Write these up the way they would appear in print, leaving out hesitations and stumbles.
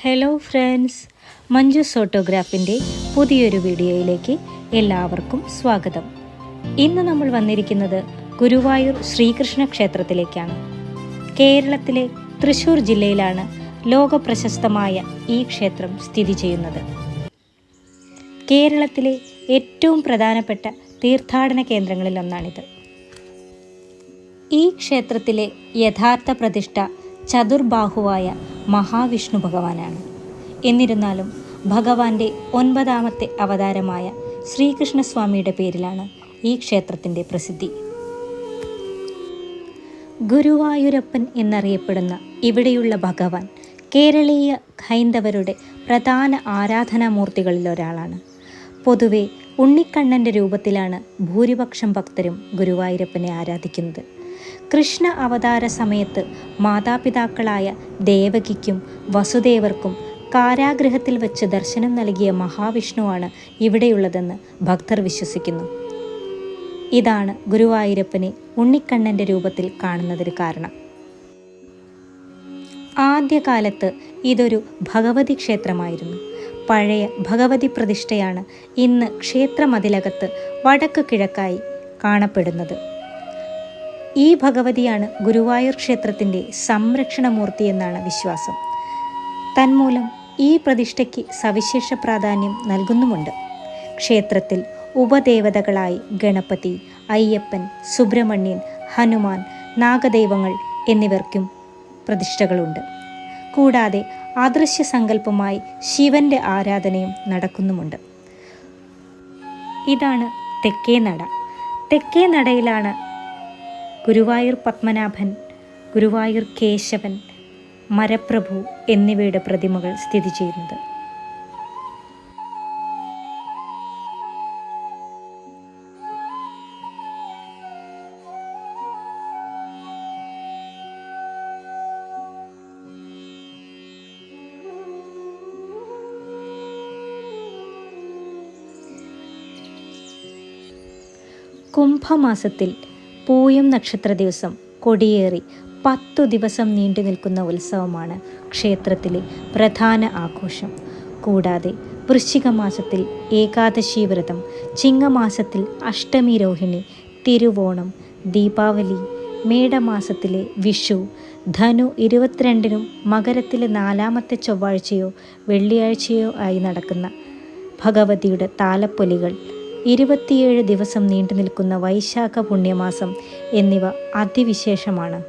Hello friends, Manju's ഓട്ടോഗ്രാഫിൻ്റെ പുതിയൊരു വീഡിയോയിലേക്ക് എല്ലാവർക്കും സ്വാഗതം. ഇന്ന് നമ്മൾ വന്നിരിക്കുന്നത് ഗുരുവായൂർ ശ്രീകൃഷ്ണ ക്ഷേത്രത്തിലേക്കാണ്. കേരളത്തിലെ തൃശ്ശൂർ ജില്ലയിലാണ് ലോകപ്രശസ്തമായ ഈ ക്ഷേത്രം സ്ഥിതി ചെയ്യുന്നത്. കേരളത്തിലെ ഏറ്റവും പ്രധാനപ്പെട്ട തീർത്ഥാടന കേന്ദ്രങ്ങളിലൊന്നാണിത്. ഈ ക്ഷേത്രത്തിലെ യഥാർത്ഥ പ്രതിഷ്ഠ ചതുർബാഹുവായ മഹാവിഷ്ണു ഭഗവാനാണ്. എന്നിരുന്നാലും ഭഗവാന്റെ 9ാമത്തെ അവതാരമായ ശ്രീകൃഷ്ണസ്വാമിയുടെ പേരിലാണ് ഈ ക്ഷേത്രത്തിൻ്റെ പ്രസിദ്ധി. ഗുരുവായൂരപ്പൻ എന്നറിയപ്പെടുന്ന ഇവിടെയുള്ള ഭഗവാൻ കേരളീയ ഹൈന്ദവരുടെ പ്രധാന ആരാധനാമൂർത്തികളിലൊരാളാണ്. പൊതുവെ ഉണ്ണിക്കണ്ണൻ്റെ രൂപത്തിലാണ് ഭൂരിപക്ഷം ഭക്തരും ഗുരുവായൂരപ്പനെ ആരാധിക്കുന്നത്. കൃഷ്ണ അവതാര സമയത്ത് മാതാപിതാക്കളായ ദേവകിക്കും വസുദേവർക്കും കാരാഗൃഹത്തിൽ വെച്ച് ദർശനം നൽകിയ മഹാവിഷ്ണുവാണ് ഇവിടെയുള്ളതെന്ന് ഭക്തർ വിശ്വസിക്കുന്നു. ഇതാണ് ഗുരുവായൂരപ്പനെ ഉണ്ണിക്കണ്ണൻ്റെ രൂപത്തിൽ കാണുന്നതിന് കാരണം. ആദ്യകാലത്ത് ഇതൊരു ഭഗവതി ക്ഷേത്രമായിരുന്നു. പഴയ ഭഗവതി പ്രതിഷ്ഠയാണ് ഇന്ന് ക്ഷേത്രമതിലകത്ത് വടക്ക് കിഴക്കായി കാണപ്പെടുന്നത്. ഈ ഭഗവതിയാണ് ഗുരുവായൂർ ക്ഷേത്രത്തിൻ്റെ സംരക്ഷണമൂർത്തി എന്നാണ് വിശ്വാസം. തന്മൂലം ഈ പ്രതിഷ്ഠയ്ക്ക് സവിശേഷ പ്രാധാന്യം നൽകുന്നുമുണ്ട്. ക്ഷേത്രത്തിൽ ഉപദേവതകളായി ഗണപതി, അയ്യപ്പൻ, സുബ്രഹ്മണ്യൻ, ഹനുമാൻ, നാഗദൈവങ്ങൾ എന്നിവർക്കും പ്രതിഷ്ഠകളുണ്ട്. കൂടാതെ അദൃശ്യ സങ്കല്പമായി ശിവന്റെ ആരാധനയും നടക്കുന്നുമുണ്ട്. ഇതാണ് തെക്കേ നട. തെക്കേ നടയിലാണ് ഗുരുവായൂർ പത്മനാഭൻ, ഗുരുവായൂർ കേശവൻ, മരപ്രഭു എന്നിവയുടെ പ്രതിമകൾ സ്ഥിതി ചെയ്യുന്നത്. കുംഭമാസത്തിൽ പൂയം നക്ഷത്ര ദിവസം കൊടിയേറി 10 ദിവസം നീണ്ടു നിൽക്കുന്ന ഉത്സവമാണ് ക്ഷേത്രത്തിലെ പ്രധാന ആഘോഷം. കൂടാതെ വൃശ്ചിക മാസത്തിൽ ഏകാദശി വ്രതം, ചിങ്ങമാസത്തിൽ അഷ്ടമി രോഹിണി, തിരുവോണം, ദീപാവലി, മേടമാസത്തിലെ വിഷു, ധനു 22-നും മകരത്തിലെ 4ാമത്തെ ചൊവ്വാഴ്ചയോ വെള്ളിയാഴ്ചയോ ആയി നടക്കുന്ന ഭഗവതിയുടെ താലപ്പൊലികൾ, 27 ദിവസം നീണ്ടു നിൽക്കുന്ന വൈശാഖ പുണ്യമാസം എന്നിവ അതിവിശേഷമാണ്.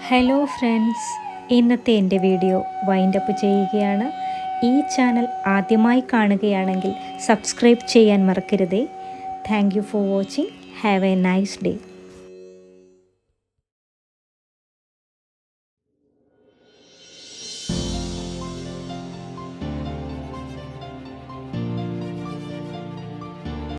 ഹലോ ഫ്രണ്ട്സ്, ഇന്നത്തെ എൻ്റെ വീഡിയോ വൈൻഡപ്പ് ചെയ്യുകയാണ്. ഈ ചാനൽ ആദ്യമായി കാണുകയാണെങ്കിൽ സബ്സ്ക്രൈബ് ചെയ്യാൻ മറക്കരുതേ. Thank you for watching. Have A nice day.